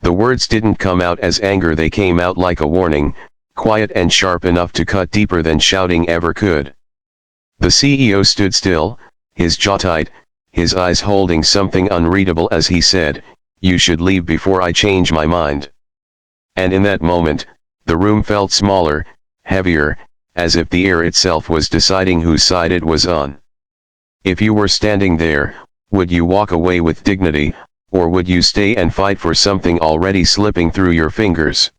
The words didn't come out as anger, they came out like a warning, quiet and sharp enough to cut deeper than shouting ever could. The CEO stood still, his jaw tight, his eyes holding something unreadable as he said, "You should leave before I change my mind." And in that moment, the room felt smaller, heavier, as if the air itself was deciding whose side it was on. If you were standing there, would you walk away with dignity, or would you stay and fight for something already slipping through your fingers?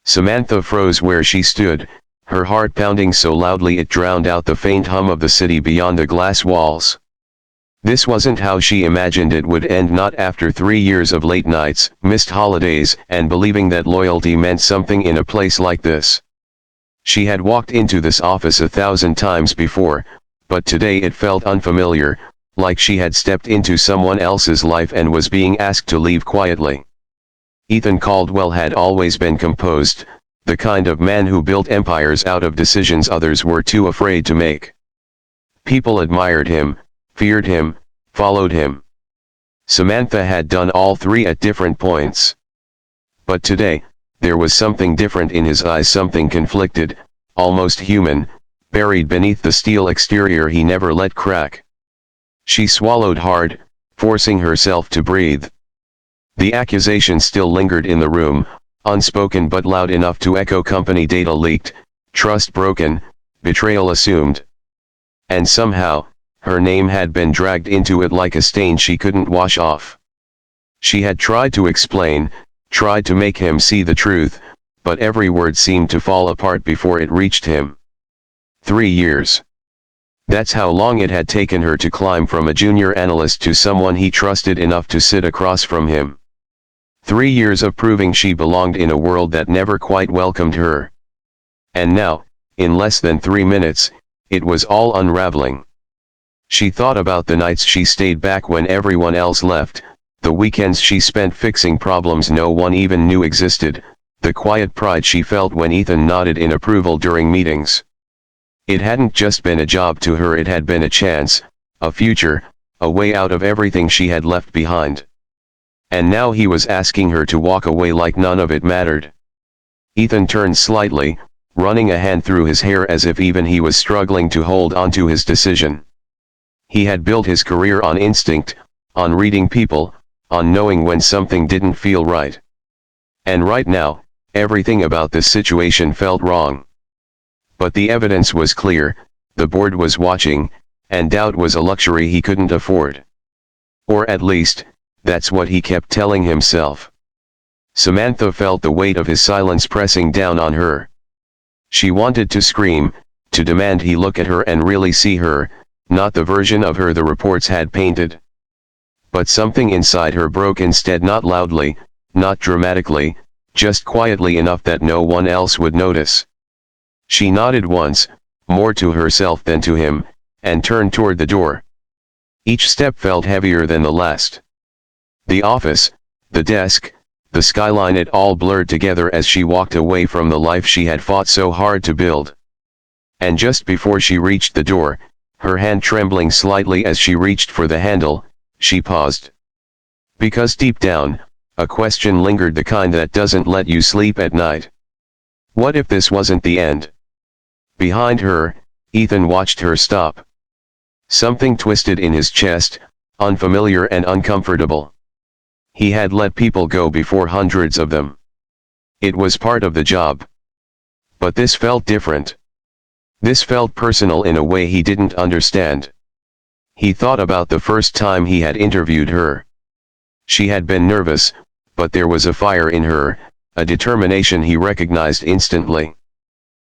Samantha froze where she stood, her heart pounding so loudly it drowned out the faint hum of the city beyond the glass walls. This wasn't how she imagined it would end, not after 3 years of late nights, missed holidays, and believing that loyalty meant something in a place like this. She had walked into this office 1,000 times before, but today it felt unfamiliar, like she had stepped into someone else's life and was being asked to leave quietly. Ethan Caldwell had always been composed, the kind of man who built empires out of decisions others were too afraid to make. People admired him, feared him, followed him. Samantha had done all three at different points. But today, there was something different in his eyes, something conflicted, almost human, buried beneath the steel exterior he never let crack. She swallowed hard, forcing herself to breathe. The accusation still lingered in the room, unspoken but loud enough to echo. Company data leaked, trust broken, betrayal assumed. And somehow, her name had been dragged into it like a stain she couldn't wash off. She had tried to explain, tried to make him see the truth, but every word seemed to fall apart before it reached him. 3 years. That's how long it had taken her to climb from a junior analyst to someone he trusted enough to sit across from him. 3 years of proving she belonged in a world that never quite welcomed her. And now, in less than 3 minutes, it was all unraveling. She thought about the nights she stayed back when everyone else left, the weekends she spent fixing problems no one even knew existed, the quiet pride she felt when Ethan nodded in approval during meetings. It hadn't just been a job to her, it had been a chance, a future, a way out of everything she had left behind. And now he was asking her to walk away like none of it mattered. Ethan turned slightly, running a hand through his hair as if even he was struggling to hold onto his decision. He had built his career on instinct, on reading people, on knowing when something didn't feel right. And right now, everything about this situation felt wrong. But the evidence was clear, the board was watching, and doubt was a luxury he couldn't afford. Or at least, that's what he kept telling himself. Samantha felt the weight of his silence pressing down on her. She wanted to scream, to demand he look at her and really see her, not the version of her the reports had painted. But something inside her broke instead, not loudly, not dramatically, just quietly enough that no one else would notice. She nodded once, more to herself than to him, and turned toward the door. Each step felt heavier than the last. The office, the desk, the skyline, it all blurred together as she walked away from the life she had fought so hard to build. And just before she reached the door, her hand trembling slightly as she reached for the handle, she paused. Because deep down, a question lingered, the kind that doesn't let you sleep at night. What if this wasn't the end? Behind her, Ethan watched her stop. Something twisted in his chest, unfamiliar and uncomfortable. He had let people go before, hundreds of them. It was part of the job. But this felt different. This felt personal in a way he didn't understand. He thought about the first time he had interviewed her. She had been nervous, but there was a fire in her, a determination he recognized instantly.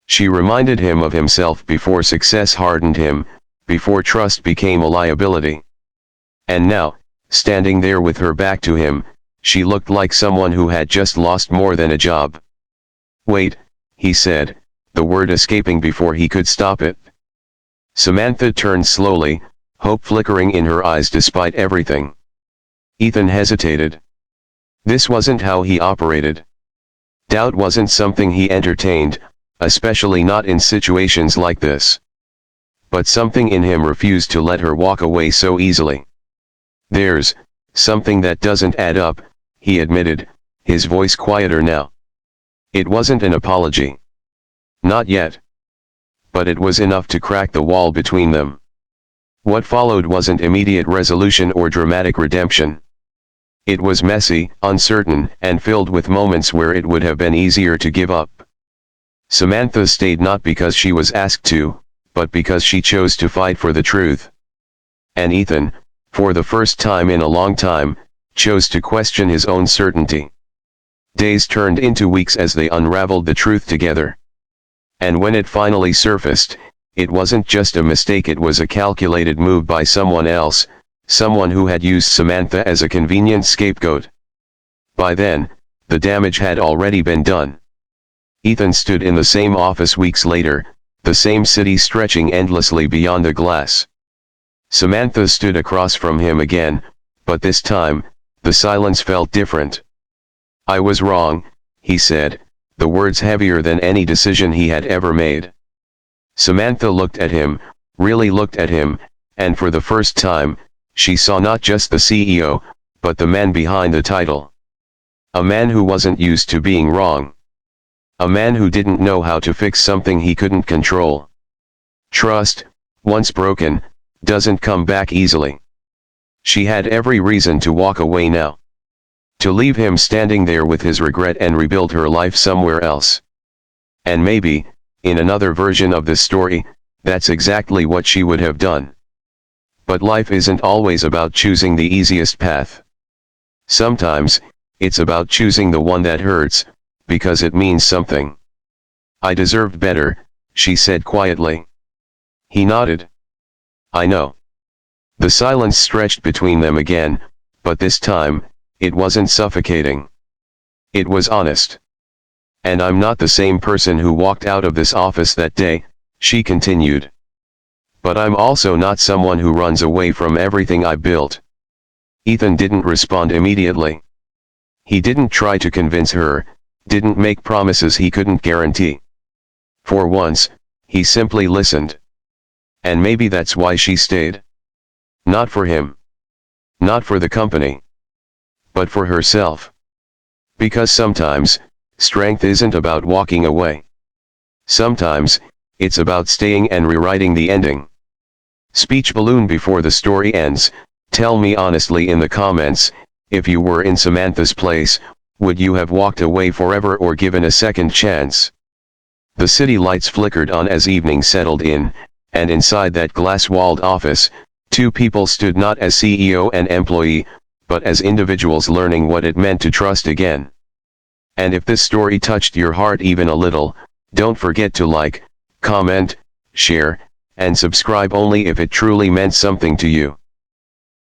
She reminded him of himself before success hardened him, before trust became a liability. And now, standing there with her back to him, she looked like someone who had just lost more than a job. "Wait," he said, the word escaping before he could stop it. Samantha turned slowly, hope flickering in her eyes despite everything. Ethan hesitated. This wasn't how he operated. Doubt wasn't something he entertained, especially not in situations like this. But something in him refused to let her walk away so easily. "There's something that doesn't add up," he admitted, his voice quieter now. It wasn't an apology. Not yet. But it was enough to crack the wall between them. What followed wasn't immediate resolution or dramatic redemption. It was messy, uncertain, and filled with moments where it would have been easier to give up. Samantha stayed not because she was asked to, but because she chose to fight for the truth. And Ethan, for the first time in a long time, chose to question his own certainty. Days turned into weeks as they unraveled the truth together. And when it finally surfaced, it wasn't just a mistake, it was a calculated move by someone else, someone who had used Samantha as a convenient scapegoat. By then, the damage had already been done. Ethan stood in the same office weeks later, the same city stretching endlessly beyond the glass. Samantha stood across from him again, but this time, the silence felt different. "I was wrong," he said, the words heavier than any decision he had ever made. Samantha looked at him, really looked at him, and for the first time, she saw not just the CEO, but the man behind the title. A man who wasn't used to being wrong. A man who didn't know how to fix something he couldn't control. Trust, once broken, doesn't come back easily. She had every reason to walk away now. To leave him standing there with his regret and rebuild her life somewhere else. And maybe, in another version of this story, that's exactly what she would have done. But life isn't always about choosing the easiest path. Sometimes, it's about choosing the one that hurts, because it means something. "I deserved better," she said quietly. He nodded. "I know." The silence stretched between them again, but this time, it wasn't suffocating. It was honest. "And I'm not the same person who walked out of this office that day," she continued. "But I'm also not someone who runs away from everything I built." Ethan didn't respond immediately. He didn't try to convince her, didn't make promises he couldn't guarantee. For once, he simply listened. And maybe that's why she stayed. Not for him. Not for the company. But for herself. Because sometimes, strength isn't about walking away. Sometimes, it's about staying and rewriting the ending. Speech balloon before the story ends. Tell me honestly in the comments, if you were in Samantha's place, would you have walked away forever or given a second chance? The city lights flickered on as evening settled in, and inside that glass-walled office, two people stood not as CEO and employee, but as individuals learning what it meant to trust again. And if this story touched your heart even a little, don't forget to like, comment, share, and subscribe only if it truly meant something to you.